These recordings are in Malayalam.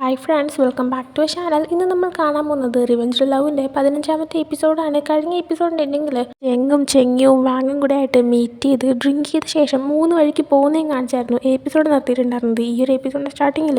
Hi friends, welcome back to channel. ഇന്ന് നമ്മൾ കാണാൻ പോകുന്നത് റിവെഞ്ച് ലവിൻ്റെ 15ാമത്തെ എപ്പിസോഡാണ്. കഴിഞ്ഞ എപ്പിസോഡിൻ്റെ എൻഡിങ്ങിൽ ചെങ്ങും വാങ്ങും കൂടെ ആയിട്ട് മീറ്റ് ചെയ്ത് ഡ്രിങ്ക് ചെയ്ത ശേഷം 3 വഴിക്ക് പോകുന്നതും കാണിച്ചായിരുന്നു എപ്പിസോഡ് നിർത്തിയിട്ടുണ്ടായിരുന്നത്. ഈ ഒരു എപ്പിസോഡിൻ്റെ സ്റ്റാർട്ടിങ്ങിൽ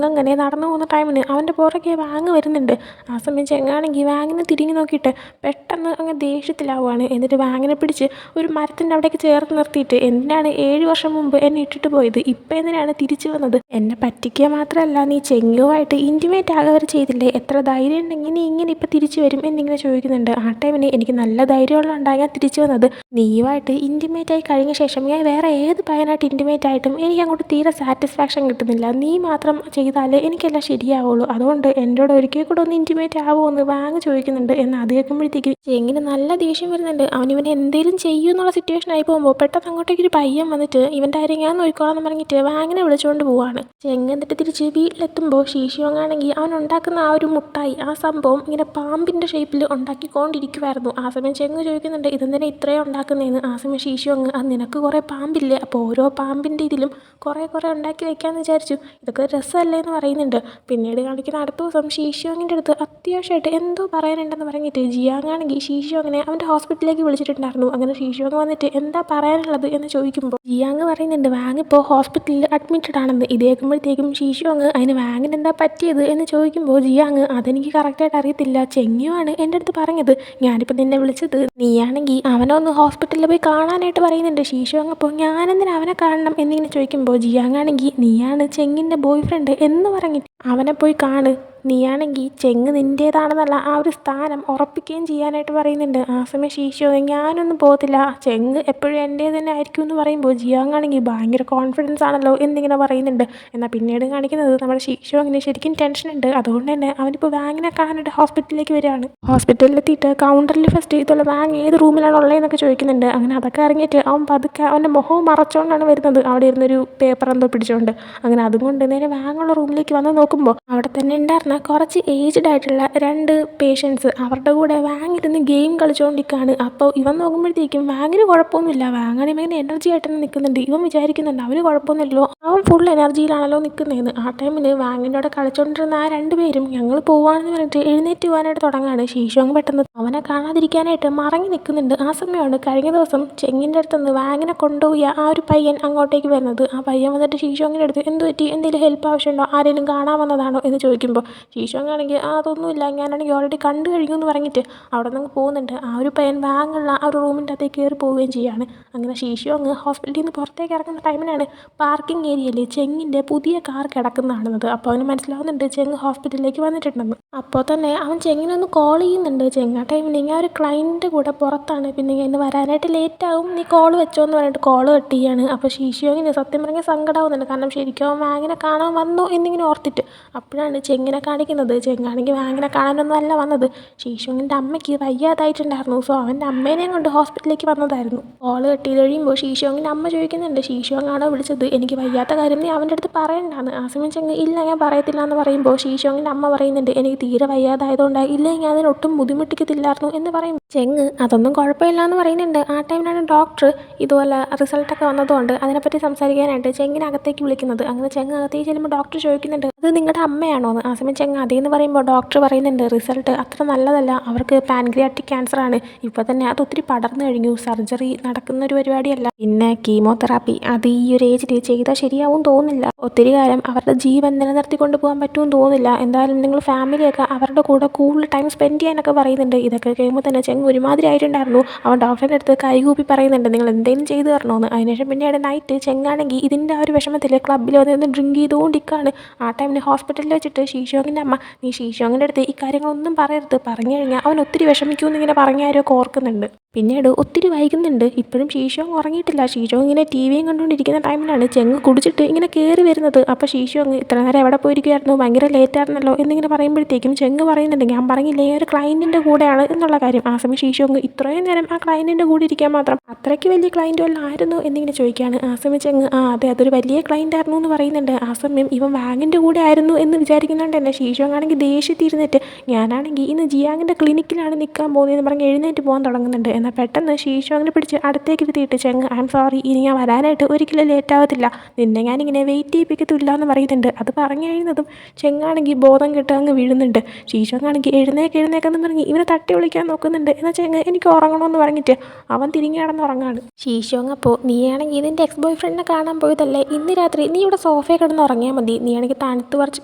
അങ്ങനെ നടന്നു പോകുന്ന ടൈമിന് അവൻ്റെ പുറകെ വാങ്ങ് വരുന്നുണ്ട്. ആ സമയം ചെങ്ങാണെങ്കിൽ വാങ്ങിനെ തിരിഞ്ഞു നോക്കിയിട്ട് പെട്ടെന്ന് അങ്ങ് ദേഷ്യത്തിലാവുകയാണ്. എന്നിട്ട് വാങ്ങിനെ പിടിച്ച് ഒരു മരത്തിൻ്റെ അവിടേക്ക് ചേർത്ത് നിർത്തിയിട്ട്, എന്തിനാണ് 7 വർഷം മുമ്പ് എന്നെ ഇട്ടിട്ട് പോയത്, ഇപ്പം എന്തിനാണ് തിരിച്ചു വന്നത്, എന്നെ പറ്റിക്കുക മാത്രമല്ല നീ ചെങ്ങുമായിട്ട് ഇൻറ്റിമേറ്റ് ആകവർ ചെയ്തില്ലേ, എത്ര ധൈര്യം ഉണ്ടെങ്കിൽ നീ ഇങ്ങനെ ഇപ്പം തിരിച്ചു വരും എന്നിങ്ങനെ ചോദിക്കുന്നുണ്ട്. ആ ടൈമിന് എനിക്ക് നല്ല ധൈര്യമുള്ള ഉണ്ടാകാൻ തിരിച്ചു വന്നത്, നീയുമായിട്ട് ഇൻറ്റിമേറ്റ് ആയി കഴിഞ്ഞ ശേഷം ഞാൻ വേറെ ഏത് പയ്യനായിട്ട് ഇൻറ്റിമേറ്റ് ആയിട്ടും എനിക്ക് അങ്ങോട്ട് തീരെ സാറ്റിസ്ഫാക്ഷൻ കിട്ടുന്നില്ല. നീ മാത്രം ചെയ്താലേ എനിക്കെല്ലാം ശരിയാവുള്ളൂ. അതുകൊണ്ട് എന്നോട് ഒരിക്കൽ കൂടെ ഒന്ന് ഇൻറ്റിമേറ്റ് ആവുമോ എന്ന് വാങ്ങ് ചോദിക്കുന്നുണ്ട്. എന്ന് അത് കേൾക്കുമ്പോഴത്തേക്കും ചെങ്ങിന് നല്ല ദേഷ്യം വരുന്നുണ്ട്. അവനിവനെ എന്തെങ്കിലും ചെയ്യും എന്നുള്ള സിറ്റുവേഷൻ ആയി പോകുമ്പോൾ പെട്ടെന്ന് അങ്ങോട്ടേക്ക് ഒരു പയ്യൻ വന്നിട്ട് ഇവൻ്റെ കാര്യം ഞാൻ നോക്കിക്കോളാം എന്ന് പറഞ്ഞിട്ട് വാങ്ങിനെ വിളിച്ചുകൊണ്ട് പോവാണ്. ചെങ്ങ് എന്നിട്ട് തിരിച്ച് വീട്ടിലെത്തുമ്പോൾ ശീശോങ്ങാണെങ്കിൽ അവൻ ഉണ്ടാക്കുന്ന ആ ഒരു മുട്ടായി, ആ സംഭവം ഇങ്ങനെ പാമ്പിൻ്റെ ഷേപ്പിൽ ഉണ്ടാക്കിക്കൊണ്ടിരിക്കുമായിരുന്നു. ആ സമയം ചെങ്ങ് ചോദിക്കുന്നുണ്ട് ഇതെന്തിനാ ഇത്രയും ഉണ്ടാക്കുന്നതെന്ന്. ആ സമയം ശീശോങ്ങ്, അത് നിനക്ക് കുറേ പാമ്പില്ലേ, അപ്പോൾ ഓരോ പാമ്പിൻ്റെ ഇതിലും കുറേ ഉണ്ടാക്കി വെക്കാമെന്ന് വിചാരിച്ചു, ഇതൊക്കെ രസമല്ലേ എന്ന് പറയുന്നുണ്ട്. പിന്നീട് കാണിക്കുന്ന അടുത്ത ദിവസം ശീശോങ്ങിൻ്റെ അടുത്ത് അത്യാവശ്യമായിട്ട് എന്തോ പറയാനുണ്ടെന്ന് പറഞ്ഞിട്ട് ജിയാങ്ങാണെങ്കിൽ ശീശോങ്ങിനെ അവൻ്റെ ഹോസ്പിറ്റലിലേക്ക് വിളിച്ചിട്ടുണ്ടായിരുന്നു. അങ്ങനെ ശീശോങ്ങ് വന്നിട്ട് എന്താ പറയാനുള്ളത് എന്ന് ചോദിക്കുമ്പോൾ ജിയാങ് പറയുന്നുണ്ട് വാങ്ങിപ്പോൾ ഹോസ്പിറ്റലിൽ അഡ്മിറ്റഡ് ആണെന്ന്. ഇത് കേൾക്കുമ്പോഴത്തേക്കും ശീശോങ്ങ് അതിന് വാങ്ങിന് എന്താ പറ്റിയത് എന്ന് ചോദിക്കുമ്പോൾ ജിയാങ്, അതെനിക്ക് കറക്റ്റായിട്ട് അറിയത്തില്ല, ചെങ്ങിയുമാണ് എൻ്റെ അടുത്ത് പറഞ്ഞത്, ഞാനിപ്പോൾ നിന്നെ വിളിച്ചത് നീയാണെങ്കിൽ അവനെ ഒന്ന് ഹോസ്പിറ്റലിൽ പോയി കാണാനായിട്ട് പറയുന്നുണ്ട്. ശീശോങ്ങ് അപ്പോൾ ഞാനെന്തിനാ അവനെ കാണണം എന്നിങ്ങനെ ചോദിക്കുമ്പോൾ ജിയാങ്ങാണെങ്കിൽ നീയാണ് ചെങ്ങിൻ്റെ ബോയ് ഫ്രണ്ട് എന്ന് പറഞ്ഞിട്ട് അവനെ പോയി കാണ്, നീയാണെങ്കിൽ ചെങ്ങ് നിൻ്റേതാണെന്നല്ല ആ ഒരു സ്ഥാനം ഉറപ്പിക്കുകയും ചെയ്യാനായിട്ട് പറയുന്നുണ്ട്. ആ സമയം ശീശോ ഞാനൊന്നും പോകത്തില്ല, ചെങ്ങ് എപ്പോഴും എൻ്റെ തന്നെ ആയിരിക്കും എന്ന് പറയുമ്പോൾ ജിയാങ്ങാണെങ്കിൽ ഭയങ്കര കോൺഫിഡൻസ് ആണല്ലോ എന്നിങ്ങനെ പറയുന്നുണ്ട്. എന്നാൽ പിന്നീട് കാണിക്കുന്നത് നമ്മുടെ ശീശോ അങ്ങനെ ശരിക്കും ടെൻഷനുണ്ട്. അതുകൊണ്ട് തന്നെ അവനിപ്പോൾ വാങ്ങിനെ കാണാനായിട്ട് ഹോസ്പിറ്റലിലേക്ക് വരികയാണ്. ഹോസ്പിറ്റലിലെത്തിയിട്ട് കൗണ്ടറിൽ ഫസ്റ്റ് ഇതുള്ള വാങ് ഏത് റൂമിലാണ് ഉള്ളതെന്നൊക്കെ ചോദിക്കുന്നുണ്ട്. അങ്ങനെ അതൊക്കെ ഇറങ്ങിയിട്ട് അവൻ പതുക്കെ അവൻ്റെ മുഖവും മറച്ചുകൊണ്ടാണ് വരുന്നത്, അവിടെ ഇരുന്നൊരു പേപ്പർ എന്തോ പിടിച്ചുകൊണ്ട്. അങ്ങനെ അതുകൊണ്ട് നേരെ വാങ്ങുള്ള റൂമിലേക്ക് വന്ന് നോക്കുമ്പോൾ അവിടെ തന്നെ ഉണ്ടായിരുന്ന കുറച്ച് ഏജ്ഡ് ആയിട്ടുള്ള 2 പേഷ്യൻസ് അവരുടെ കൂടെ വാങ്ങിരുന്ന് ഗെയിം കളിച്ചുകൊണ്ടിരിക്കുകയാണ്. അപ്പോൾ ഇവൻ നോക്കുമ്പോഴത്തേക്കും വാങ്ങിന് കുഴപ്പമൊന്നുമില്ല, വാങ്ങാണെങ്കിൽ ഭയങ്കര എനർജി ആയിട്ട് തന്നെ നിൽക്കുന്നുണ്ട്. ഇവൻ വിചാരിക്കുന്നുണ്ട് അവന് കുഴപ്പമൊന്നുമില്ലല്ലോ, അവൻ ഫുൾ എനർജിയിലാണല്ലോ നിൽക്കുന്നതെന്ന്. ആ ടൈമിൽ വാങ്ങിൻ്റെ കൂടെ കളിച്ചുകൊണ്ടിരുന്ന ആ 2 പേരും ഞങ്ങൾ പോവാണെന്ന് പറഞ്ഞിട്ട് എഴുന്നേറ്റ് പോകാനായിട്ട് തുടങ്ങുകയാണ്. ശീശോങ് പെട്ടെന്ന് അവനെ കാണാതിരിക്കാനായിട്ട് മറങ്ങി നിൽക്കുന്നുണ്ട്. ആ സമയമാണ് കഴിഞ്ഞ ദിവസം ചെങ്ങിൻ്റെ അടുത്തുനിന്ന് വാങ്ങിനെ കൊണ്ടുപോയി ആ ഒരു പയ്യൻ അങ്ങോട്ടേക്ക് വരുന്നത്. ആ പയ്യൻ വന്നിട്ട് ശീശോങ്ങിൻ്റെ അടുത്ത് എന്ത് പറ്റി, എന്തെങ്കിലും ഹെൽപ്പ് ആവശ്യമുണ്ടോ, ആരെങ്കിലും കാണാൻ വന്നതാണോ എന്ന് ചോദിക്കുമ്പോൾ ശീശോങ്ങാണെങ്കിൽ അതൊന്നുമില്ല, ഞാനാണെങ്കിൽ ഓൾറെഡി കണ്ടു കഴിഞ്ഞു എന്ന് പറഞ്ഞിട്ട് അവിടെ നിന്ന് പോകുന്നുണ്ട്. ആ ഒരു പയ്യൻ വാങ്ങുള്ള ആ ഒരു റൂമിൻ്റെ അകത്തേക്ക് കയറി പോവുകയും ചെയ്യുകയാണ്. അങ്ങനെ ശീശോങ്ങ് ഹോസ്പിറ്റലിൽ നിന്ന് പുറത്തേക്ക് ഇറങ്ങുന്ന ടൈമിനാണ് പാർക്കിംഗ് ഏരിയയിൽ ചെങ്ങിൻ്റെ പുതിയ കാർ കിടക്കുന്നതാണെന്നത്. അപ്പോൾ അവന് മനസ്സിലാവുന്നുണ്ട് ചെങ്ങ് ഹോസ്പിറ്റലിലേക്ക് വന്നിട്ടുണ്ടെന്ന്. അപ്പോൾ തന്നെ അവൻ ചെങ്ങിനൊന്ന് കോൾ ചെയ്യുന്നുണ്ട്. ചെങ്ങ ടൈമിൽ ഞാൻ ഒരു ക്ലയൻറ്റിൻ്റെ കൂടെ പുറത്താണ്, പിന്നെ ഇന്ന് വരാനായിട്ട് ലേറ്റാവും, നീ കോൾ വെച്ചോ എന്ന് പറഞ്ഞിട്ട് കോൾ കട്ട് ചെയ്യാണ്. അപ്പോൾ ശീശോങ്ങിന് സത്യം പറഞ്ഞാൽ സങ്കടമാവുന്നുണ്ട്, കാരണം ശരിക്കും അവൻ വാങ്ങിനെ കാണാൻ വന്നോ എന്നിങ്ങനെ ഓർത്തിട്ട്. അപ്പോഴാണ് ചെങ്ങിനെ കാണിക്കുന്നത്. ചെങ്ങാണെങ്കിൽ വാങ്ങിനെ കാണാനൊന്നും അല്ല വന്നത്, ശീശോങ്ങിൻ്റെ അമ്മയ്ക്ക് വയ്യാതായിട്ടുണ്ടായിരുന്നു. സോ അവൻ്റെ അമ്മേനെയും കൊണ്ട് ഹോസ്പിറ്റലിലേക്ക് വന്നതായിരുന്നു. കോൾ കെട്ടി കഴിയുമ്പോൾ ശീശോങ്ങിൻ്റെ അമ്മ ചോദിക്കുന്നുണ്ട് ശീശോങ്ങാണോ വിളിച്ചത്, എനിക്ക് വയ്യാത്ത കാര്യം നീ അവൻ്റെ അടുത്ത് പറയണ്ടാന്ന്. ആ സമയം ചെങ്ങ് ഇല്ല ഞാൻ പറയത്തില്ല എന്ന് പറയുമ്പോൾ ശീശോങ്ങിൻ്റെ അമ്മ പറയുന്നുണ്ട് എനിക്ക് തീരെ വയ്യാതായതുകൊണ്ടാണ്, ഇല്ലെങ്കിൽ അതിനൊട്ടും ബുദ്ധിമുട്ടിക്കത്തില്ലായിരുന്നു എന്ന് പറയും. ചെങ്ങ് അതൊന്നും കുഴപ്പമില്ല എന്ന് പറയുന്നുണ്ട്. ആ ടൈമിലാണ് ഡോക്ടർ ഇതുപോലെ റിസൾട്ടൊക്കെ വന്നതുകൊണ്ട് അതിനെപ്പറ്റി സംസാരിക്കാനായിട്ട് ചെങ്ങിനകത്തേക്ക് വിളിക്കുന്നത്. അങ്ങനെ ചെങ്ങ് അകത്തേക്ക് ചെല്ലുമ്പോൾ ഡോക്ടർ ചോദിക്കുന്നുണ്ട് അത് നിങ്ങളുടെ അമ്മയാണോ എന്ന്. ആ സമയം ചെങ്ങ് അതേന്ന് പറയുമ്പോൾ ഡോക്ടർ പറയുന്നുണ്ട് റിസൾട്ട് അത്ര നല്ലതല്ല, അവർക്ക് പാൻക്രിയാറ്റിക് ക്യാൻസർ ആണ്, ഇപ്പോൾ തന്നെ അത് ഒത്തിരി പടർന്നു കഴിഞ്ഞു, സർജറി നടക്കുന്ന ഒരു പരിപാടിയല്ല, പിന്നെ കീമോതെറാപ്പി അത് ഈ ഒരു ഏജിൽ ചെയ്താൽ ശരിയാവും തോന്നുന്നില്ല, ഒത്തിരി കാലം അവരുടെ ജീവൻ നിലനിർത്തി കൊണ്ടുപോകാൻ പറ്റുമെന്ന് തോന്നുന്നില്ല, എന്തായാലും നിങ്ങൾ ഫാമിലിയൊക്കെ അവരുടെ കൂടെ കൂടുതൽ ടൈം സ്പെൻഡ് ചെയ്യാനൊക്കെ പറയുന്നുണ്ട്. ഇതൊക്കെ കഴിയുമ്പോൾ തന്നെ ചെങ്ങ് ഒരുമാതിരി ആയിട്ടുണ്ടായിരുന്നു. അവൻ ഡോക്ടറിൻ്റെ അടുത്ത് കൈകൂപ്പി പറയുന്നുണ്ട് നിങ്ങൾ എന്തെങ്കിലും ചെയ്തു തരണമെന്ന്. അതിനുശേഷം പിന്നീട് നൈറ്റ് ചെങ്ങാണെങ്കിൽ ഇതിൻ്റെ ആ ഒരു വിഷമത്തിൽ ക്ലബ്ബിൽ വന്ന് ഡ്രിങ്ക് ചെയ്തുകൊണ്ടിരിക്കുകയാണ്. ആ ടൈമിൽ ഹോസ്പിറ്റലിൽ വെച്ചിട്ട് ശീശോങ്ങിൻ്റെ അമ്മ നീ ശീശോങ്ങിൻ്റെ അടുത്ത് ഈ കാര്യങ്ങളൊന്നും പറയരുത്, പറഞ്ഞു കഴിഞ്ഞാൽ അവൻ ഒത്തിരി വിഷമിക്കുമെന്ന് ഇങ്ങനെ പറഞ്ഞാരൊക്കെ ഓർക്കുന്നുണ്ട്. പിന്നീട് ഒത്തിരി വൈകുന്നുണ്ട്, ഇപ്പോഴും ശീശോങ് ഉറങ്ങിയിട്ടില്ല. ശീശോങ് ഇങ്ങനെ ടി വിയും കണ്ടുകൊണ്ടിരിക്കുന്ന ടൈമിലാണ് ചെങ്ങ് കുടിച്ചിട്ട് ഇങ്ങനെ കയറി വരുന്നത്. അപ്പോൾ ശീശോങ് ഇത്ര നേരം എവിടെ പോയിരിക്കുമായിരുന്നു, ഭയങ്കര ലേറ്റായിരുന്നല്ലോ എന്നിങ്ങനെ പറയുമ്പോഴത്തേക്കും ചെങ്ങ് പറയുന്നുണ്ട് ഞാൻ പറഞ്ഞില്ലേ ഒരു ക്ലയൻറ്റിൻ്റെ കൂടെയാണ് എന്നുള്ള കാര്യം. ആ സമയം ശീശോങ് ഇത്രയും നേരം ആ ക്ലയൻറ്റിൻ്റെ കൂടെ ഇരിക്കാൻ മാത്രം അത്രയ്ക്ക് വലിയ ക്ലയൻറ്റ് വല്ലതും ആയിരുന്നു എന്നിങ്ങനെ ചോദിക്കുകയാണ്. ആ സമയം ചെങ്ങ് അതെ അതൊരു വലിയ ക്ലയൻ്റ് ആയിരുന്നു എന്ന് പറയുന്നുണ്ട്. ആ സമയം ഇവൻ വാങ്ങിൻ്റെ കൂടെ ആയിരുന്നു എന്ന് വിചാരിക്കുന്നുണ്ട് തന്നെ ഷീഷോങ്ങാണെങ്കിൽ ദേഷ്യത്തിരുന്നിട്ട് ഞാനാണെങ്കിൽ ഇന്ന് ജിയാങ്ങിൻ്റെ ക്ലിനിക്കിലാണ് നിൽക്കാൻ പോകുന്നതെന്ന് പറഞ്ഞ് എഴുന്നേറ്റ് പോകാൻ തുടങ്ങുന്നുണ്ട്. എന്നാൽ പെട്ടെന്ന് ഷീഷോങ്ങിനെ പിടിച്ച് അടുത്തേക്ക് ഇരുത്തിയിട്ട് ചെങ്ങ് ഐ എം സോറി, ഇനി ഞാൻ വരാനായിട്ട് ഒരിക്കലും ലേറ്റ് ആവത്തില്ല, നിന്നെ ഞാനിങ്ങനെ വെയിറ്റ് ചെയ്യിപ്പിക്കത്തില്ല എന്ന് പറയുന്നുണ്ട്. അത് പറഞ്ഞു കഴിയുന്നതും ചെങ്ങാണെങ്കിൽ ബോധം കെട്ട് അങ്ങ് വീഴുന്നുണ്ട്. ഷീഷോങ്ങാണെങ്കിൽ എഴുന്നേക്കെന്ന് പറഞ്ഞ് ഇവനെ തട്ടി വിളിക്കാൻ നോക്കുന്നുണ്ട്. എന്നാൽ ചെങ്ങ് എനിക്ക് ഉറങ്ങണമെന്ന് പറഞ്ഞിട്ട് അവൻ തിരിഞ്ഞ് കിടന്നുറങ്ങാണ്. ഷീഷോങ് അപ്പോൾ നീയാണെങ്കിൽ നിൻ്റെ എക്സ് ബോയ് ഫ്രണ്ടിനെ കാണാൻ പോയതല്ലേ, ഇന്ന് രാത്രി നീ ഇവിടെ സോഫയിൽ കിടന്ന് ഉറങ്ങിയാൽ മതി, നീയാണെങ്കിൽ തണുത്ത് പറിച്ച്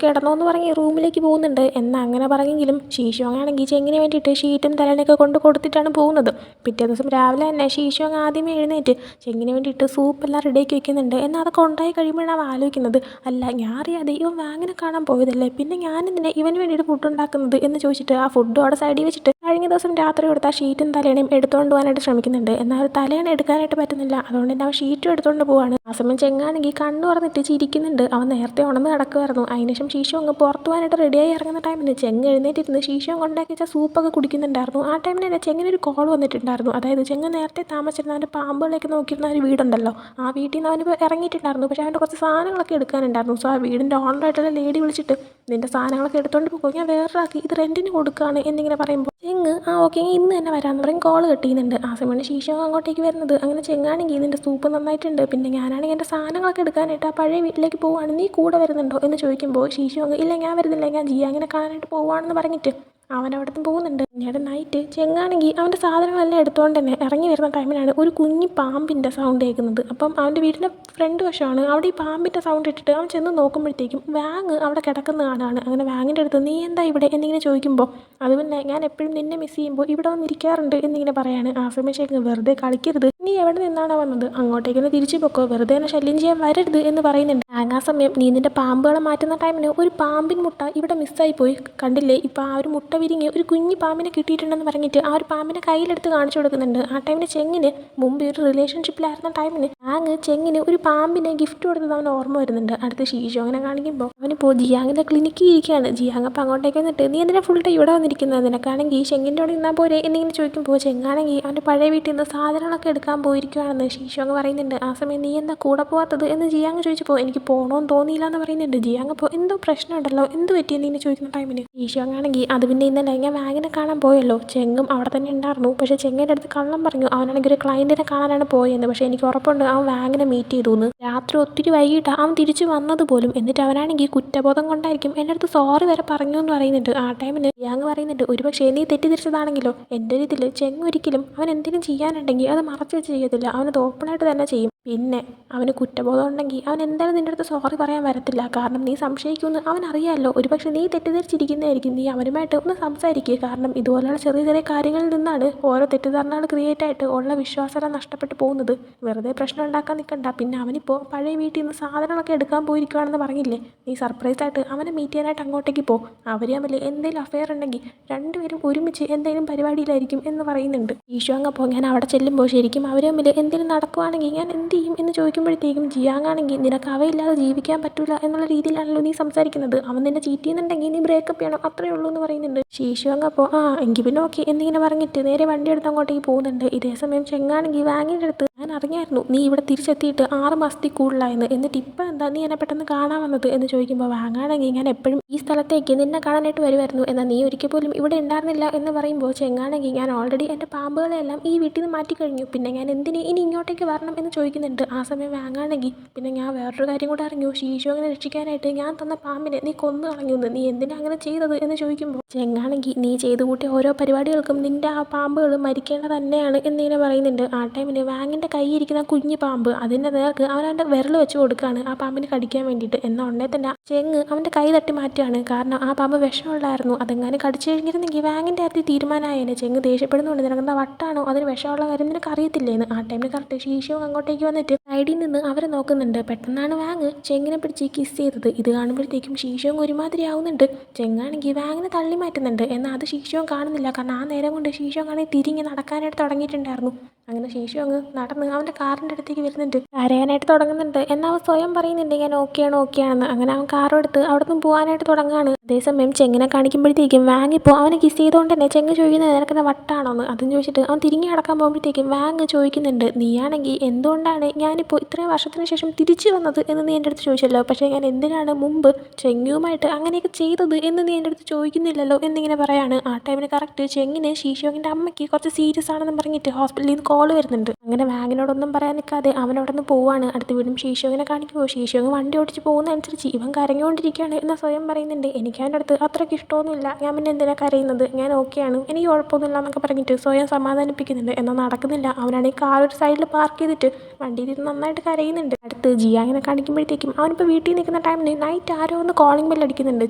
കിടന്നോ എന്ന് പറഞ്ഞ് റൂമിലേക്ക് പോകുന്നുണ്ട്. എന്നാൽ അങ്ങനെ പറഞ്ഞെങ്കിലും ഷീഷോങ് ആണെങ്കിൽ ചെങ്ങിന് വേണ്ടിയിട്ട് ഷീറ്റും തലനൊക്കെ കൊണ്ട് കൊടുത്തിട്ടാണ് പോകുന്നത്. പിറ്റേ ദിവസം രാവിലെ തന്നെ ഷീഷോങ് ആദ്യമേ എഴുന്നേറ്റ് ചെങ്ങിന് വേണ്ടിയിട്ട് സൂപ്പെല്ലാം റെഡിയാക്കി വെക്കുന്നുണ്ട്. എന്നാൽ അതൊക്കെ ഉണ്ടായി കഴിയുമ്പോഴാണ് ആലോചിക്കുന്നത്, അല്ല ഞാൻ അറിയാതെ ഇവൻ വാങ്ങിനെ കാണാൻ പോയതല്ലേ, പിന്നെ ഞാനെന്തിനാ ഇവന് വേണ്ടിയിട്ട് ഫുഡ് ഉണ്ടാക്കുന്നത് എന്ന് ചോദിച്ചിട്ട് ആ ഫുഡ് അവിടെ സൈഡിൽ വെച്ചിട്ട് കഴിഞ്ഞ ദിവസം രാത്രി കൊടുത്ത ആ ഷീറ്റും തലേണയും എടുത്തുകൊണ്ട് പോകാനായിട്ട് ശ്രമിക്കുന്നുണ്ട്. എന്നാൽ ഒരു തലേണ എടുക്കാനായിട്ട് പറ്റുന്നില്ല. അതുകൊണ്ട് തന്നെ അവൻ ഷീറ്റും എടുത്തുകൊണ്ട് പോവാണ്. ആ സമയം ചെങ്ങാണെങ്കിൽ കണ്ണു തുറന്നിട്ട് ചിരിക്കുന്നുണ്ട്. അവൻ നേരത്തെ ഉണർന്ന് കിടക്കുമായിരുന്നു. അതിനുശേഷം ഷീഷോ അങ്ങ് പുറത്തു പോകാനായിട്ട് റെഡിയായി ഇറങ്ങുന്ന ടൈമിന് ചെങ്ങ് എഴുന്നേറ്റിരുന്ന് ഷീഷോ കൊണ്ടാക്കി വെച്ചാൽ സൂപ്പൊക്കെ കുടിക്കുന്നുണ്ടായിരുന്നു. ആ ടൈമിൽ തന്നെ ചെങ്ങിനൊരു കോൾ വന്നിട്ടുണ്ടായിരുന്നു. അതായത് ചെങ്ങ് നേരത്തെ താമസിച്ചിരുന്ന അവൻ്റെ പാമ്പുകളൊക്കെ നോക്കിയിരുന്ന ഒരു വീടുണ്ടല്ലോ, ആ വീട്ടിൽ നിന്ന് അവന് ഇറങ്ങിയിട്ടുണ്ടായിരുന്നു. പക്ഷേ അവൻ്റെ കുറച്ച് സാധനങ്ങളൊക്കെ എടുക്കാനുണ്ടായിരുന്നു. സോ ആ വീടിൻ്റെ ഓണറായിട്ടുള്ള ലേഡി വിളിച്ചിട്ട് നിൻ്റെ സാധനങ്ങളൊക്കെ എടുത്തുകൊണ്ട് പോകും, ഞാൻ വേറൊരാൾക്ക് ഇത് റെൻറ്റിന് കൊടുക്കുകയാണ് എന്നിങ്ങനെ പറയുമ്പോൾ ചെങ്ങ് ആ ഓക്കെ ഇന്ന് തന്നെ വരാമെന്ന് പറയും കോൾ കെട്ടിയുന്നുണ്ട്. ആ സമയമാണ് ഷീഷോ അങ്ങോട്ടേക്ക് വരുന്നത്. അങ്ങനെ ചെങ്ങാണെങ്കിൽ നിൻ്റെ സൂപ്പ് നന്നായിട്ടുണ്ട്, പിന്നെ ഞാനാണെങ്കിൽ എൻ്റെ സാധനങ്ങളൊക്കെ എടുക്കാനായിട്ട് ആ പഴയ വീട്ടിലേക്ക് പോവുകയാണ്, നീ കൂടെ വരുന്നുണ്ടോ എന്ന് ചോദിക്കുമ്പോൾ ഷീഷോ ഇല്ല ഞാൻ വരുന്നില്ല, ഞാൻ ജിയാങ്ങിനെ കാണാനായിട്ട് പോവുകയാണെന്ന് പറഞ്ഞിട്ട് അവൻ അവിടെ നിന്ന് പോകുന്നുണ്ട്. പിന്നീട് നൈറ്റ് ചെങ്ങാണെങ്കിൽ അവൻ്റെ സാധനങ്ങളെല്ലാം എടുത്തുകൊണ്ട് തന്നെ ഇറങ്ങി വരുന്ന ടൈമിലാണ് ഒരു കുഞ്ഞി പാമ്പിൻ്റെ സൗണ്ട് കേൾക്കുന്നത്. അപ്പം അവൻ്റെ വീടിൻ്റെ ഫ്രണ്ട് വശമാണ്, അവിടെ ഈ പാമ്പിൻ്റെ സൗണ്ട് ഇട്ടിട്ട് അവൻ ചെന്ന് നോക്കുമ്പോഴത്തേക്കും വാങ് അവിടെ കിടക്കുന്ന കാണാണ്. അങ്ങനെ വാങ്ങിൻ്റെ അടുത്ത് നീ എന്താ ഇവിടെ എന്നിങ്ങനെ ചോദിക്കുമ്പോൾ അത് പിന്നെ ഞാൻ എപ്പോഴും നിന്നെ മിസ് ചെയ്യുമ്പോൾ ഇവിടെ വന്നിരിക്കാറുണ്ട് എന്നിങ്ങനെ പറയാണ്. ആ സമയത്തേക്ക് വെറുതെ കളിക്കരുത്, നീ എവിടെ നിന്നാണോ വന്നത് അങ്ങോട്ടേക്ക് തന്നെ തിരിച്ചു പൊക്കോ, വെറുതെ എന്നെ ശല്യം ചെയ്യാൻ വരരുത് എന്ന് പറയുന്നുണ്ട്. ആ സമയം നീ നിൻ്റെ പാമ്പുകളെ മാറ്റുന്ന ടൈമിന് ഒരു പാമ്പിൻ മുട്ട ഇവിടെ മിസ്സായി പോയി കണ്ടില്ലേ, ഇപ്പോൾ ആ ഒരു മുട്ട വിരിഞ്ഞ് ഒരു കുഞ്ഞു പാമ്പിനെ കിട്ടിയിട്ടുണ്ടെന്ന് പറഞ്ഞിട്ട് ആ ഒരു പാമ്പിനെ കയ്യിലെടുത്ത് കാണിച്ചു കൊടുക്കുന്നുണ്ട്. ആ ടൈമിന് ചെങ്ങിന് മുമ്പ് ഒരു റിലേഷൻഷിപ്പിലായിരുന്ന ടൈമിന് വാങ് ചെങ്ങിന് ഒരു പാമ്പിനെ ഗിഫ്റ്റ് കൊടുത്തത് അവന് ഓർമ്മ വരുന്നുണ്ട്. അടുത്ത് ഷീഷോങ്ങിനെ കാണിക്കുമ്പോൾ അവനിപ്പോൾ ജിയാങ്ങിൻ്റെ ക്ലിനിക്കിൽ ഇരിക്കുകയാണ്. ജിയാങ് അപ്പോൾ അങ്ങോട്ടേക്ക് വന്നിട്ട് നീ എന്തിനാ ഫുൾ ടൈം ഇവിടെ വന്നിരിക്കുന്നത്, നിനക്കാണെങ്കിൽ ചെങ്ങിൻ്റെ അവിടെ നിന്നാൽ പോരെ എന്നിങ്ങനെ ചോദിക്കുമ്പോൾ ചെങ്ങാണെങ്കിൽ അവൻ്റെ പഴയ വീട്ടിൽ നിന്ന് സാധനങ്ങളൊക്കെ എടുക്കാൻ പോയിരിക്കുകയാണെന്ന് ഷീഷോങ് പറയുന്നുണ്ട്. ആ സമയം നീ എന്താ കൂടെ പോകാത്തത് എന്ന് ജിയാങ് ചോദിച്ചപ്പോൾ എനിക്ക് പോകണമെന്ന് തോന്നിയില്ല എന്ന് പറയുന്നുണ്ട്. ജിയാങ് അപ്പോൾ എന്തോ പ്രശ്നമുണ്ടല്ലോ, എന്ത് പറ്റിയെന്ന് ചോദിക്കുന്ന ടൈമിന് ഷീഷോങ് ആണെങ്കിൽ അത് പിന്നെ ഇന്നലെ ഞാൻ വാങ്ങിനെ കാണാൻ പോയല്ലോ, ചെങ്ങും അവിടെ തന്നെ ഉണ്ടായിരുന്നു, പക്ഷേ ചെങ്ങിൻ്റെ അടുത്ത് കള്ളം പറഞ്ഞു അവനാണെങ്കിൽ ഒരു ക്ലയൻറ്റിനെ കാണാനാണ് പോയെന്ന്, പക്ഷേ എനിക്ക് ഉറപ്പുണ്ട് അവൻ വാങ്ങിനെ മീറ്റ് ചെയ്തു എന്ന്, രാത്രി ഒത്തിരി വൈകിട്ടാണ് അവൻ തിരിച്ചു വന്നത് പോലും, എന്നിട്ട് അവനാണെങ്കിൽ കുറ്റബോധം കൊണ്ടായിരിക്കും എൻ്റെ അടുത്ത് സോറി വരെ പറഞ്ഞു എന്ന് പറയുന്നുണ്ട്. ആ ടൈമിന് യാങ് പറയുന്നുണ്ട് ഒരു പക്ഷേ നീ തെറ്റിദ്ധരിച്ചതാണെങ്കിലോ എൻ്റെ ഒരു ഇതിൽ ചെങ്ങ് ഒരിക്കലും അവൻ എന്തെങ്കിലും ചെയ്യാനുണ്ടെങ്കിൽ അത് മറച്ചു വെച്ച് ചെയ്യത്തില്ല, അവനത് ഓപ്പണായിട്ട് തന്നെ ചെയ്യും, പിന്നെ അവന് കുറ്റബോധം ഉണ്ടെങ്കിൽ അവൻ എന്തായാലും നിൻ്റെ അടുത്ത് സോറി പറയാൻ വരത്തില്ല, കാരണം നീ സംശയിക്കുമെന്ന് അവൻ അറിയാമല്ലോ, ഒരു പക്ഷേ നീ തെറ്റിദ്ധരിച്ചിരിക്കുന്നതായിരിക്കും, നീ അവനുമായിട്ട് ഒന്ന് സംസാരിക്കുക, കാരണം ഇതുപോലെയുള്ള ചെറിയ ചെറിയ കാര്യങ്ങളിൽ നിന്നാണ് ഓരോ തെറ്റിദ്ധാരണകൾ ക്രിയേറ്റ് ആയിട്ട് ഉള്ള വിശ്വാസമെല്ലാം നഷ്ടപ്പെട്ടു പോകുന്നത്, വെറുതെ പ്രശ്നം ഉണ്ടാക്കാൻ നിൽക്കണ്ട. പിന്നെ അവനിപ്പോൾ പഴയ വീട്ടിൽ നിന്ന് സാധനങ്ങളൊക്കെ എടുക്കാൻ പോയിരിക്കുകയാണെന്ന് പറഞ്ഞില്ലേ, നീ സർപ്രൈസായിട്ട് അവനെ മീറ്റ് ചെയ്യാനായിട്ട് അങ്ങോട്ടേക്ക് പോ, അവർ തമ്മിൽ എന്തെങ്കിലും അഫെയർ ഉണ്ടെങ്കിൽ രണ്ടുപേരും ഒരുമിച്ച് എന്തെങ്കിലും പരിപാടിയിലായിരിക്കും എന്ന് പറയുന്നുണ്ട്. ഈശോങ് അപ്പോൾ ഞാൻ അവിടെ ചെല്ലുമ്പോൾ ശരിക്കും അവർ തമ്മിൽ എന്തെങ്കിലും നടക്കുവാണെങ്കിൽ ഞാൻ എന്ത് ചെയ്യും എന്ന് ചോദിക്കുമ്പോഴത്തേക്കും ജിയാങ് ആണെങ്കിൽ നിനക്ക് അവയില്ലാതെ ജീവിക്കാൻ പറ്റില്ല എന്നുള്ള രീതിയിലാണല്ലോ നീ സംസാരിക്കുന്നത്, അവൻ നിന്നെ ചീറ്റ് ചെയ്യുന്നുണ്ടെങ്കിൽ നീ ബ്രേക്കപ്പ് ചെയ്യണം അത്രേ ഉള്ളൂ എന്ന് പറയുന്നുണ്ട്. ഈശോങ് അപ്പോൾ എങ്കിൽ പിന്നെ ഓക്കെ എന്നിങ്ങനെ പറഞ്ഞിട്ട് നേരെ വണ്ടി എടുത്ത് അങ്ങോട്ടേക്ക് പോകുന്നുണ്ട്. ഇതേ സമയം ചെങ്ങാണെങ്കിൽ വാങ്ങിൻ്റെ അടുത്ത് ഞാൻ അറിഞ്ഞായിരുന്നു നീ ഇവിടെ തിരിച്ചെത്തിയിട്ട് 6 മാസത്തിൽ കൂടുതലായെന്ന്, എന്നിട്ട് ഇപ്പം എന്താ നീ എന്നെ പെട്ടെന്ന് കാണാൻ വന്നത് എന്ന് ചോദിക്കുമ്പോൾ വാങ്ങാണെങ്കിൽ ഞാൻ എപ്പോഴും ഈ സ്ഥലത്തേക്ക് നിന്നെ കാണാനായിട്ട് വരുമായിരുന്നു, എന്നാൽ നീ ഒരിക്കൽ പോലും ഇവിടെ ഉണ്ടായിരുന്നില്ല എന്ന് പറയുമ്പോൾ ചെങ്ങാണെങ്കിൽ ഞാൻ ഓൾറെഡി എൻ്റെ പാമ്പുകളെല്ലാം ഈ വീട്ടിൽ നിന്ന് മാറ്റിക്കഴിഞ്ഞു, പിന്നെ ഞാൻ എന്തിന് ഇനി ഇങ്ങോട്ടേക്ക് വരണം എന്ന് ചോദിക്കുന്നുണ്ട്. ആ സമയം വാങ്ങാണെങ്കിൽ പിന്നെ ഞാൻ വേറൊരു കാര്യം കൂടെ അറിഞ്ഞു, ഷീഷോങ്ങിനെ രക്ഷിക്കാനായിട്ട് ഞാൻ തന്ന പാമ്പിനെ നീ കൊന്നു കളഞ്ഞു, നീ എന്തിനാ അങ്ങനെ ചെയ്തത് എന്ന് ചോദിക്കുമ്പോൾ ചെങ്ങാണെങ്കിൽ നീ ചെയ്തു കൂട്ടിയ ഓരോ പരിപാടികൾക്കും നിൻ്റെ ആ പാമ്പുകൾ മരിക്കേണ്ടത് തന്നെയാണ് എന്നിങ്ങനെ പറയുന്നുണ്ട്. ആ ടൈമിന് വാങ്ങിൻ്റെ കൈയിരിക്കുന്ന കുഞ്ഞു പാമ്പ് അതിൻ്റെ നേർക്ക് അവൻ്റെ വിരൽ വെച്ച് കൊടുക്കുകയാണ് ആ പാമ്പിന് കടിക്കാൻ വേണ്ടിയിട്ട്, എന്നാൽ ഉടനെ തന്നെ ചെങ്ങ് അവൻ്റെ കൈ തട്ടി മാറ്റുകയാണ്, കാരണം ആ പാമ്പ് വിഷമുള്ളായിരുന്നു, അതെങ്ങനെ കടിച്ചു കഴിഞ്ഞിരുന്നെങ്കിൽ വാങ്ങിൻ്റെ ആദ്യം തീരുമാനമായേനെ. ചെങ്ങ് ദേഷ്യപ്പെടുന്നുണ്ട്, നിനക്കെന്താ വട്ടാണോ, അതിന് വിഷമുള്ള കാര്യം നിനക്ക് അറിയത്തില്ലേന്ന്. ആ ടൈമിൽ കറക്റ്റ് ഷീഷവും അങ്ങോട്ടേക്ക് വന്നിട്ട് സൈഡിൽ നിന്ന് അവരെ നോക്കുന്നുണ്ട്. പെട്ടെന്നാണ് വാങ് ചെങ്ങിനെ പിടിച്ച് കിസ് ചെയ്തത്. ഇത് കാണുമ്പോഴത്തേക്കും ഷീഷവും ഒരുമാതിരി ആവുന്നുണ്ട്. ചെങ്ങാണെങ്കിൽ വാങ്ങിനെ തള്ളി മാറ്റുന്നുണ്ട്, എന്നാൽ അത് ഷീഷവും കാണുന്നില്ല, കാരണം ആ നേരം കൊണ്ട് ഷീഷവും ആണെങ്കിൽ തിരിഞ്ഞ് നടക്കാനായിട്ട് തുടങ്ങിയിട്ടുണ്ടായിരുന്നു. അങ്ങനെ ഷീഷു അങ്ങ് നടന്ന് അവൻ്റെ കാറിൻ്റെ അടുത്തേക്ക് വരുന്നുണ്ട്, കരയാനായിട്ട് തുടങ്ങുന്നുണ്ട്, എന്നാൽ അവൻ സ്വയം പറയുന്നുണ്ട് ഞാൻ ഓക്കെയാണെന്ന്. അങ്ങനെ അവൻ കാറും എടുത്ത് അവിടെ നിന്ന് പോകാനായിട്ട് തുടങ്ങുകയാണ്. അതേസമയം ചെങ്ങിനെ കാണിക്കുമ്പോഴത്തേക്കും വാങ് ഇപ്പോൾ അവനെ കിസ് ചെയ്തുകൊണ്ട് തന്നെ ചെങ്ങ് ചോദിക്കുന്നത് നിനക്കെന്താ വട്ടാണോന്ന്. അതും ചോദിച്ചിട്ട് അവൻ തിരിഞ്ഞ് നടക്കാൻ പോകുമ്പോഴത്തേക്കും വാങ് ചോദിക്കുന്നുണ്ട്, നീയാണെങ്കിൽ എന്തുകൊണ്ടാണ് ഞാനിപ്പോൾ ഇത്രയും വർഷത്തിന് ശേഷം തിരിച്ചു വന്നത് എന്ന് നീ എൻ്റെ അടുത്ത് ചോദിച്ചല്ലോ, പക്ഷേ ഞാൻ എന്തിനാണ് മുമ്പ് ചെങ്യുമായിട്ട് അങ്ങനെയൊക്കെ ചെയ്തത് എന്ന് നീ എൻ്റെ അടുത്ത് ചോദിക്കുന്നില്ലല്ലോ എന്നിങ്ങനെ പറയാണ്. ആ ടൈമിന് കറക്റ്റ് ചെങ്ങിന് ഷീഷോങ്ങിൻ്റെ അമ്മയ്ക്ക് കുറച്ച് സീരിയസ് ആണെന്ന് പറഞ്ഞിട്ട് ഹോസ്പിറ്റലിൽ നിന്ന് കോൾ വരുന്നുണ്ട്. അങ്ങനെ വാങ്ങിനോടൊന്നും പറയാൻ നിൽക്കാതെ അവനോട് നിന്ന് പോവാണ്. അടുത്ത വീടും ഷീഷോങ്ങിനെ കാണിക്കുമ്പോൾ ഷീഷോങ് വണ്ടി ഓടിച്ച് പോകുന്നതനുസരിച്ച് ഇവൻ കരഞ്ഞുകൊണ്ടിരിക്കുകയാണ് എന്ന് സ്വയം പറയുന്നുണ്ട്. എനിക്ക് അവൻ്റെ അടുത്ത് അത്രയ്ക്ക് ഇഷ്ടമൊന്നുമില്ല, ഞാൻ പിന്നെ എന്തിനാണ് കരയുന്നത്, ഞാൻ ഓക്കെയാണ്, എനിക്ക് കുഴപ്പമൊന്നുമില്ല എന്നൊക്കെ പറഞ്ഞിട്ട് സ്വയം സമാധാനിപ്പിക്കുന്നുണ്ട്. എന്നാൽ നടക്കുന്നില്ല. അവനാണെങ്കിൽ കാർ ഒരു സൈഡിൽ പാർക്ക് ചെയ്തിട്ട് വണ്ടിയിൽ ഇരുന്ന് നന്നായിട്ട് കരയുന്നുണ്ട്. അടുത്ത് ജിയാങ്ങിനെ കാണിക്കുമ്പോഴത്തേക്കും അവനിപ്പോൾ വീട്ടിൽ നിൽക്കുന്ന ടൈമിന് നൈറ്റ് ആരോ ഒന്ന് കോളിംഗ് ബെൽ അടിക്കുന്നുണ്ട്.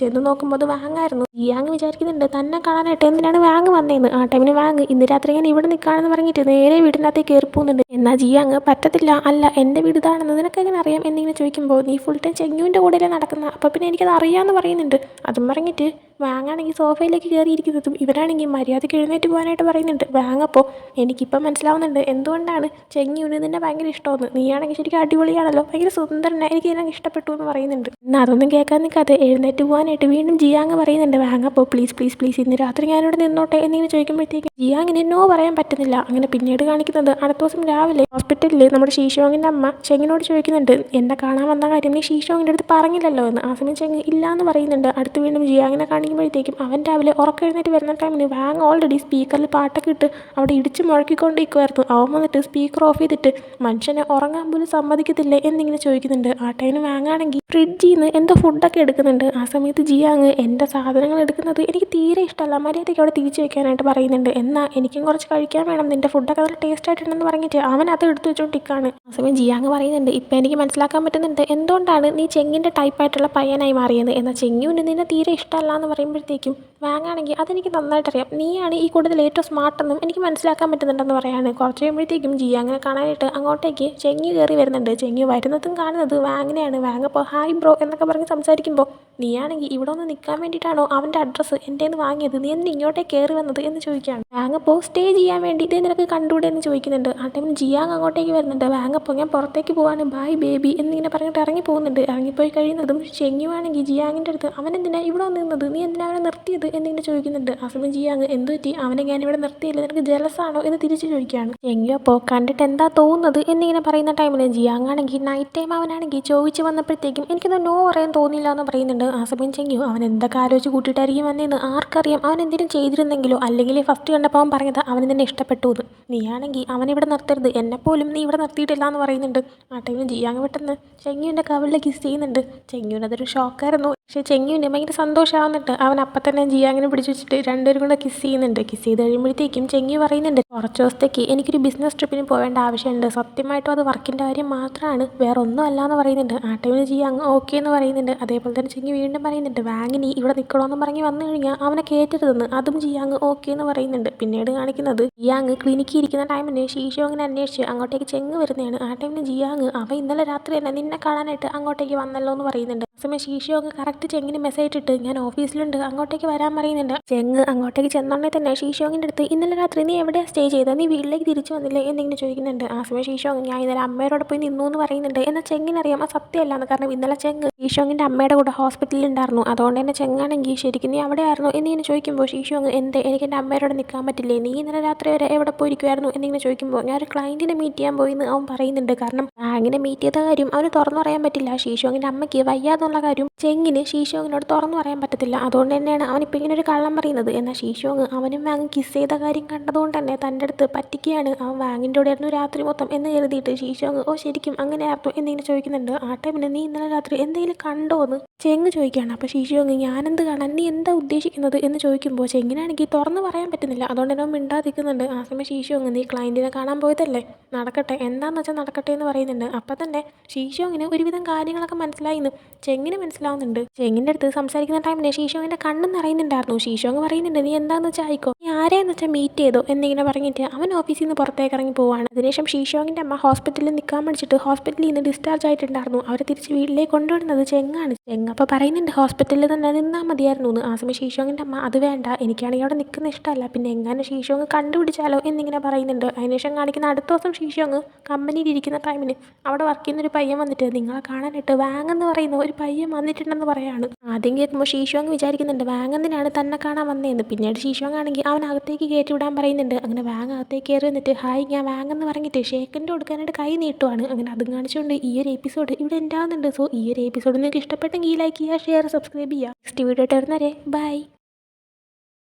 ചെന്ന് നോക്കുമ്പോൾ അത് വാങ്ങായിരുന്നു. ജിയാങ് വിചാരിക്കുന്നുണ്ട് തന്നെ കാണാനായിട്ട് എന്തിനാണ് വാങ് വന്നേന്ന്. ആ ടൈമിന് വാങ് ഇന്ന് രാത്രി ഞാൻ ഇവിടെ നിൽക്കുകയാണെന്ന് പറഞ്ഞിട്ട് നേരെ വീടിനകത്തേക്ക് കയറി പോകുന്നുണ്ട്. എന്നാൽ ജിയാങ് പറ്റത്തില്ല, അല്ല എൻ്റെ വീട് ഇതാണെന്ന് നിനക്ക് എങ്ങനെ അറിയാം എന്നിങ്ങനെ ചോദിക്കുമ്പോൾ നീ ഫുൾ ടൈം ചെങ്കുവിൻ്റെ കൂടെയല്ലേ നടക്കുന്നത്, അപ്പോൾ പിന്നെ എനിക്കത് അറിയാമെന്ന് പറയുന്നുണ്ട്. അതും പറഞ്ഞിട്ട് വാങ്ങാണെങ്കിൽ സോഫയിലേക്ക് കയറിയിരിക്കുന്നതും ഇവരാണെങ്കിൽ മര്യാദയ്ക്ക് എഴുന്നേറ്റ് പോകാനായിട്ട് പറയുന്നുണ്ട്. വാങ്ങപ്പോൾ എനിക്കിപ്പം മനസ്സിലാവുന്നുണ്ട് എന്തുകൊണ്ടാണ് ചെങ്ങിയുന് നിന്നെ ഭയങ്കര ഇഷ്ടമെന്ന്. നീയാണെങ്കിൽ ശരിക്കും അടിപൊളിയാണല്ലോ, ഭയങ്കര സുന്ദരനാണ്, എനിക്ക് ഇതിനെ ഇഷ്ടപ്പെട്ടു എന്ന് പറയുന്നുണ്ട്. എന്നാൽ അതൊന്നും കേൾക്കാൻ നിൽക്കാതെ എഴുന്നേറ്റ് പോകാനായിട്ട് വീണ്ടും ജിയാങ് പറയുന്നുണ്ട്. വാങ്ങപ്പോൾ പ്ലീസ് പ്ലീസ് പ്ലീസ് ഇന്ന് രാത്രി ഞാനിവിടെ നിന്നോട്ടെ എന്നിങ്ങനെ ചോദിക്കുമ്പോഴത്തേക്കും ജിയാങ്ങിന് നോ പറയാൻ പറ്റുന്നില്ല. അങ്ങനെ പിന്നീട് കാണിക്കുന്നത് അടുത്ത ദിവസം രാവിലെ ഹോസ്പിറ്റലിൽ നമ്മുടെ ഷീഷോങ്ങിൻ്റെ അമ്മ ചെങ്ങിനോട് ചോദിക്കുന്നുണ്ട്, എന്നെ കാണാൻ വന്ന കാര്യം നീ ഷീഷോങ്ങിൻ്റെ അടുത്ത് പറഞ്ഞില്ലല്ലോ എന്ന്. ആ സമയം ചെങ്ങ് ഇല്ല എന്ന് പറയുന്നുണ്ട്. അടുത്ത് വീണ്ടും ജിയാങ്ങിനെ കാണിക്കുമ്പോഴത്തേക്കും അവൻ രാവിലെ ഉറക്കെഴുന്നേറ്റ് വരുന്ന ടൈമിന് വാങ് ഓൾറെഡി സ്പീക്കറിൽ പാട്ടൊക്കെ ഇട്ട് അവിടെ ഇടിച്ച് മുഴക്കിക്കൊണ്ടിരിക്കുമായിരുന്നു. അവൻ വന്നിട്ട് സ്പീക്കർ ഓഫ് ചെയ്തിട്ട് മനുഷ്യനെ ഉറങ്ങാൻ പോലും സമ്മതിക്കത്തില്ലേ എന്നിങ്ങനെ ചോദിക്കുന്നുണ്ട്. ആ ടൈമിന് വാങ്ങാണെങ്കിൽ ഫ്രിഡ്ജിൽ നിന്ന് എന്തോ ഫുഡൊക്കെ എടുക്കുന്നുണ്ട്. ആ സമയത്ത് ജിയാങ് എൻ്റെ സാധനങ്ങൾ എടുക്കുന്നത് എനിക്ക് തീരെ ഇഷ്ടമല്ല, മര്യാദയ്ക്ക് അവിടെ തിരിച്ചു വെക്കാനായിട്ട് പറയുന്നുണ്ട്. എന്നാൽ എനിക്കും കുറച്ച് കഴിക്കാൻ വേണം, നിൻ്റെ ഫുഡൊക്കെ നല്ല ടേസ്റ്റ് ആയിട്ടുണ്ടെന്ന് പറഞ്ഞിട്ട് അവൻ അത് എടുത്തു വെച്ചോണ്ടിരിക്കുകയാണ്. ആ സമയം ജിയാങ് പറയുന്നുണ്ട്, ഇപ്പം എനിക്ക് മനസ്സിലാക്കാൻ പറ്റുന്നുണ്ട് എന്തുകൊണ്ടാണ് നീ ചെങ്ങിൻ്റെ ടൈപ്പായിട്ടുള്ള പയ്യനായി മാറിയത്. എന്നാൽ ചെങ്ങിന് നിന്നെ തീരെ ഇഷ്ടമല്ല എന്ന് പറയുമ്പോഴത്തേക്കും വാങ്ങാണെങ്കിൽ അതെനിക്ക് നന്നായിട്ടറിയാം, നീയാണ് ഈ കൂടുതൽ ഏറ്റവും സ്മാർട്ടെന്നും എനിക്ക് മനസ്സിലാക്കാൻ പറ്റുന്നുണ്ടെന്ന് പറയാണ്. കുറച്ച് കഴിയുമ്പോഴത്തേക്കും ജിയാങ്ങിനെ കാണാനായിട്ട് അങ്ങോട്ടേക്ക് ചെങ്ങി കയറി വരുന്നുണ്ട്. ചെങ്ങി വരുന്നതും കാണുന്നത് വാങ്ങിനെയാണ്. വാങ് അപ്പോൾ ഹായ് ബ്രോ എന്നൊക്കെ പറഞ്ഞ് സംസാരിക്കുമ്പോൾ നീയാണെങ്കിൽ ഇവിടെ ഒന്ന് നിൽക്കാൻ വേണ്ടിയിട്ടാണോ അവൻ്റെ അഡ്രസ്സ് എൻ്റെ നിന്ന് വാങ്ങിയത്, നീ എന്തിന് ഇങ്ങോട്ടേക്ക് കയറി വന്നത് എന്ന് ചോദിക്കുകയാണ്. വാങ് അപ്പോൾ സ്റ്റേ ചെയ്യാൻ വേണ്ടി ഇത് നിനക്ക് കണ്ടുകൂടെ എന്ന് ചോദിക്കുന്നുണ്ട്. ആ ടൈമിൽ ജിയാങ് അങ്ങോട്ടേക്ക് വരുന്നുണ്ട്. വാങ് അപ്പോൾ ഞാൻ പുറത്തേക്ക് പോകാൻ ബൈ ബേബി എന്നിങ്ങനെ പറഞ്ഞിട്ട് ഇറങ്ങി പോകുന്നുണ്ട്. ഇറങ്ങിപ്പോയി കഴിയുന്നതും ചെങ്ങിയുവാണെങ്കിൽ ജിയാങ്ങിൻ്റെ അടുത്ത് അവൻ എന്തിനാ ഇവിടെ വന്ന് നിന്നത്, നീ എന്തിനാ അവനെ നിർത്തിയത് എന്നിങ്ങനെ ചോദിക്കുന്നുണ്ട്. ആ സമയം ജിയാങ് എന്ത് പറ്റി, അവനെ ഞാൻ ഇവിടെ നിർത്തിയില്ല, നിനക്ക് ജലസാണോ എന്ന് തിരിച്ച് ചോദിക്കുകയാണ്. ചെങ്ങി അപ്പോൾ കണ്ടിട്ട് എന്താ തോന്നുന്നത് എന്നിങ്ങനെ പറയുന്ന ടൈമിൽ ജിയാങ് ആണെങ്കിൽ നൈറ്റ് ടൈം അവനാണെങ്കിൽ ചോദിച്ച് വന്നപ്പോഴത്തേക്കും എനിക്കൊന്നും നോ പറയാൻ തോന്നിയില്ല എന്ന് പറയുന്നുണ്ട്. ആ സമയം ചെങ്ങിയോ അവൻ എന്തൊക്കെ ആലോചിച്ച് കൂട്ടിയിട്ടായിരിക്കും വന്നതെന്ന് ആർക്കറിയാം, അവൻ എന്തെങ്കിലും ചെയ്തിരുന്നെങ്കിലോ, അല്ലെങ്കിൽ ഫസ്റ്റ് കണ്ടപ്പോൾ അവൻ പറഞ്ഞത് അവന് തന്നെ ഇഷ്ടപ്പെട്ടു എന്ന്. നീയാണെങ്കിൽ അവനിവിടെ നിർത്തരുത്, എന്നെപ്പോലും നീ ഇവിടെ നിർത്തിയിട്ടില്ല എന്ന് പറയുന്നുണ്ട്. ആ ടൈമിൽ ജിയാങ് പെട്ടെന്ന് ചെങ്ങിയുടെ കവിളിൽ കിസ് ചെയ്യുന്നുണ്ട്. ചെങ്ങിയുന് അതൊരു ഷോക്കായിരുന്നു. പക്ഷേ ചെങ്ങിയുന് ഭയങ്കര സന്തോഷമാവുന്നുണ്ട്. അവൻ അപ്പം തന്നെ ജിയാങ്ങിനെ പിടിച്ച് വെച്ചിട്ട് രണ്ടുപേരും കൂടെ കിസ് ചെയ്യുന്നുണ്ട്. കിസ് ചെയ്ത് കഴിയുമ്പോഴത്തേക്കും ചെങ്ങി പറയുന്നുണ്ട്, കുറച്ച് ദിവസത്തേക്ക് എനിക്കൊരു ബിസിനസ് ട്രിപ്പിന് പോകേണ്ട ആവശ്യമുണ്ട്, സത്യമായിട്ടും അത് വർക്കിൻ്റെ കാര്യം മാത്രമാണ്, വേറെ ഒന്നും അല്ല എന്ന് പറയുന്നുണ്ട്. ആ ടൈമിൽ ജിയാങ് ഓക്കെ എന്ന് പറയുന്നുണ്ട്. അതേപോലെ തന്നെ ചെങ്ങി വീണ്ടും പറയുന്നുണ്ട് വാങ്ങിനി ഇവിടെ നിൽക്കണമെന്ന് പറഞ്ഞ് വന്നു കഴിഞ്ഞാൽ അവനെ കയറ്റരുതെന്ന്. അതും ജിയാങ് ഓക്കെ എന്ന് പറയുന്നുണ്ട്. പിന്നീട് കാണിക്കുന്നത് ജിയാങ് ക്ലിനിക്കിൽ ഇരിക്കുന്ന ടൈമിന് ഷീഷോങ്ങിനെ അന്വേഷിച്ച് അങ്ങോട്ടേക്ക് ചെങ്ങ് വരുന്നതാണ്. ആ ടൈമിൽ ജിയാങ് അവ ഇന്നലെ രാത്രി തന്നെ നിന്നെ കാണാനായിട്ട് അങ്ങോട്ടേക്ക് വന്നല്ലോ എന്ന് പറയുന്നുണ്ട്. ആ സമയം ഷീഷോങ് കറക്റ്റ് ചെങ്ങിന് മെസ്സേജ് ഇട്ട് ഞാൻ ഓഫീസിലുണ്ട് അങ്ങോട്ടേക്ക് വരാൻ പറയുന്നുണ്ട്. ചെങ്ങ് അങ്ങോട്ടേക്ക് ചെന്നോണ്ടേ തന്നെ ഷീഷോങ്ങിൻ്റെ അടുത്ത് ഇന്നലെ രാത്രി നീ എവിടെയാണ് സ്റ്റേ ചെയ്തത്, നീ വീട്ടിലേക്ക് തിരിച്ചു വന്നില്ലേ എന്നിങ്ങനെ ചോദിക്കുന്നുണ്ട്. ആ സമയം ഷീഷോങ് ഞാൻ ഇന്നലെ അമ്മയോട് പോയി നിന്നു എന്ന് പറയുന്നുണ്ട്. എന്നാൽ ചെങ്ങിനറിയാം അത് സത്യമല്ലാന്ന്. കാരണം ഇന്നലെ ചെങ്ങ് ഷീഷോങ്ങിൻ്റെ അമ്മയുടെ കൂടെ ഹോസ്പിറ്റലിൽ ഉണ്ടായിരുന്നു. അതുകൊണ്ട് തന്നെ ചെങ്ങാണെങ്കിൽ ശരിക്കും നീ അവിടെ ആയിരുന്നു എന്നിങ്ങനെ ചോദിക്കുമ്പോൾ ഷീഷോങ് എന്ത് എനിക്ക് എൻ്റെ അമ്മയോട് നിൽക്കാൻ പറ്റില്ലേ, നീ ഇന്നലെ രാത്രി വരെ എവിടെ പോയിരിക്കുമായിരുന്നു എന്നിങ്ങനെ ചോദിക്കുമ്പോൾ ഞാനൊരു ക്ലയൻറ്റിനെ മീറ്റ് ചെയ്യാൻ പോയി എന്ന് അവൻ പറയുന്നുണ്ട്. കാരണം അങ്ങനെ മീറ്റ് ചെയ്ത കാര്യം അവന് തുറന്നു പറയാൻ പറ്റില്ല. ഷീഷോങ്ങിൻ്റെ അമ്മയ്ക്ക് വയ്യാന്നുള്ള കാര്യം ചെങ്ങിന് ഷീഷോങ്ങിനോട് തുറന്നു പറയാൻ പറ്റത്തില്ല. അതുകൊണ്ട് തന്നെയാണ് അവനിപ്പോൾ ഇങ്ങനെ ഒരു കള്ളം പറയുന്നത്. എന്നാൽ ഷീഷോങ് അവനും വാങ് കിസ് ചെയ്ത കാര്യം കണ്ടതുകൊണ്ട് തന്നെ തൻ്റെ അടുത്ത് പറ്റിക്കുകയാണ്, അവൻ വാങ്ങിൻ്റെ കൂടെ ആയിരുന്നു രാത്രി മൊത്തം എന്ന് കരുതിയിട്ട് ഷീഷോങ് ഓ ശരിക്കും അങ്ങനെ ആയിരുന്നു എന്നിങ്ങനെ ചോദിക്കുന്നുണ്ട്. ആ ടൈമിന് നീ ഇന്നലെ രാത്രി എന്തെങ്കിലും കണ്ടോ എന്ന് ചെങ്ങ് ചോദിക്കുകയാണ്. അപ്പോൾ ഷീഷോങ് ഞാനെന്ത് കാണാൻ, നീ എന്താ ഉദ്ദേശിക്കുന്നത് എന്ന് ചോദിക്കുമ്പോൾ ചെങ്ങിനാണെങ്കിൽ തുറന്നു പറയാൻ പറ്റുന്നില്ല. അതുകൊണ്ട് തന്നെ അവൻ മിണ്ടാതിരിക്കുന്നുണ്ട്. ആ സമയം ഷീഷോങ് നീ ക്ലയൻറ്റിനെ കാണാൻ പോയതല്ലേ, നടക്കട്ടെ എന്താണെന്ന് വെച്ചാൽ നടക്കട്ടെ എന്ന് പറയുന്നുണ്ട്. അപ്പം തന്നെ ഷീഷോങ്ങിന് ഒരുവിധം കാര്യങ്ങളൊക്കെ മനസ്സിലായിന്ന് ചെങ്ങിന് മനസ്സിലാവുന്നുണ്ട്. ചെങ്ങിൻ്റെ അടുത്ത് സംസാരിക്കുന്ന ടൈമിന് ഷീഷോങ്ങിൻ്റെ കണ്ണെന്ന് അറിയുന്നുണ്ടായിരുന്നു. ഷീഷോങ് പറയുന്നുണ്ട് നീ എന്താണെന്ന് വെച്ചാൽ ആയിക്കോ, നീ ആരെയെന്ന് വെച്ചാൽ മീറ്റ് ചെയ്തോ എന്നിങ്ങനെ പറഞ്ഞിട്ട് അവൻ ഓഫീസിൽ നിന്ന് പുറത്തേക്ക് ഇറങ്ങി പോവാണ്. അതിനുശേഷം ഷീഷോങ്ങിൻ്റെ അമ്മ ഹോസ്പിറ്റലിൽ നിൽക്കാൻ പഠിച്ചിട്ട് ഹോസ്പിറ്റലിൽ നിന്ന് ഡിസ്ചാർജ് ആയിട്ടുണ്ടായിരുന്നു. അവരെ തിരിച്ച് വീട്ടിലേക്ക് കൊണ്ടുവരുന്നത് ചെങ്ങാണ്. ചെങ്ങ് അപ്പോൾ പറയുന്നുണ്ട് ഹോസ്പിറ്റലിൽ തന്നെ നിന്നാൽ മതിയായിരുന്നു എന്ന്. ആ സമയം ഷീഷോങ്ങിൻ്റെ അമ്മ അത് വേണ്ട, എനിക്കാണെങ്കിൽ അവിടെ നിൽക്കുന്ന ഇഷ്ടമല്ല, പിന്നെ എങ്ങനെ ഷീഷോങ് കണ്ടുപിടിച്ചാലോ എന്നിങ്ങനെ പറയുന്നുണ്ട്. അതിനുശേഷം കാണിക്കുന്ന അടുത്ത ദിവസം ഷീഷോങ് കമ്പനിയിൽ ഇരിക്കുന്ന ടൈമിന് അവിടെ വർക്ക് ചെയ്യുന്നൊരു പയ്യൻ വന്നിട്ട് നിങ്ങളെ കാണാനായിട്ട് വാങ് എന്ന് പറയുന്ന ഒരു പയ്യൻ വന്നിട്ടുണ്ടെന്ന് പറയാം. പോലെയാണ്. ആദ്യം കേൾക്കുമ്പോൾ ഷീഷോങ് വിചാരിക്കുന്നുണ്ട് വാങ് എന്തിനാണ് തന്നെ കാണാൻ വന്നതെന്ന്. പിന്നീട് ഷീഷോങ് ആണെങ്കിൽ അവൻ അകത്തേക്ക് കയറ്റി വിടാൻ പറയുന്നുണ്ട്. അങ്ങനെ വാങ് അകത്തേക്ക് കയറി വന്നിട്ട് ഹായ് ഞാൻ വാങ് എന്ന് പറഞ്ഞിട്ട് ഷേക്കൻ്റെ കൊടുക്കാനായിട്ട് കൈ നീട്ടുവാണ്. അങ്ങനെ അതും കാണിച്ചുകൊണ്ട് ഈ ഒരു എപ്പിസോഡ് ഇവിടെ ഉണ്ടാകുന്നുണ്ട്. സോ ഈ ഒരു എപ്പിസോഡ് നിങ്ങൾക്ക് ഇഷ്ടപ്പെട്ടെങ്കിൽ ലൈക്ക് ചെയ്യുക, ഷെയർ, സബ്സ്ക്രൈബ് ചെയ്യുക. നെക്സ്റ്റ് വീഡിയോ ഇട്ട് വരുന്നവരെ ബൈ.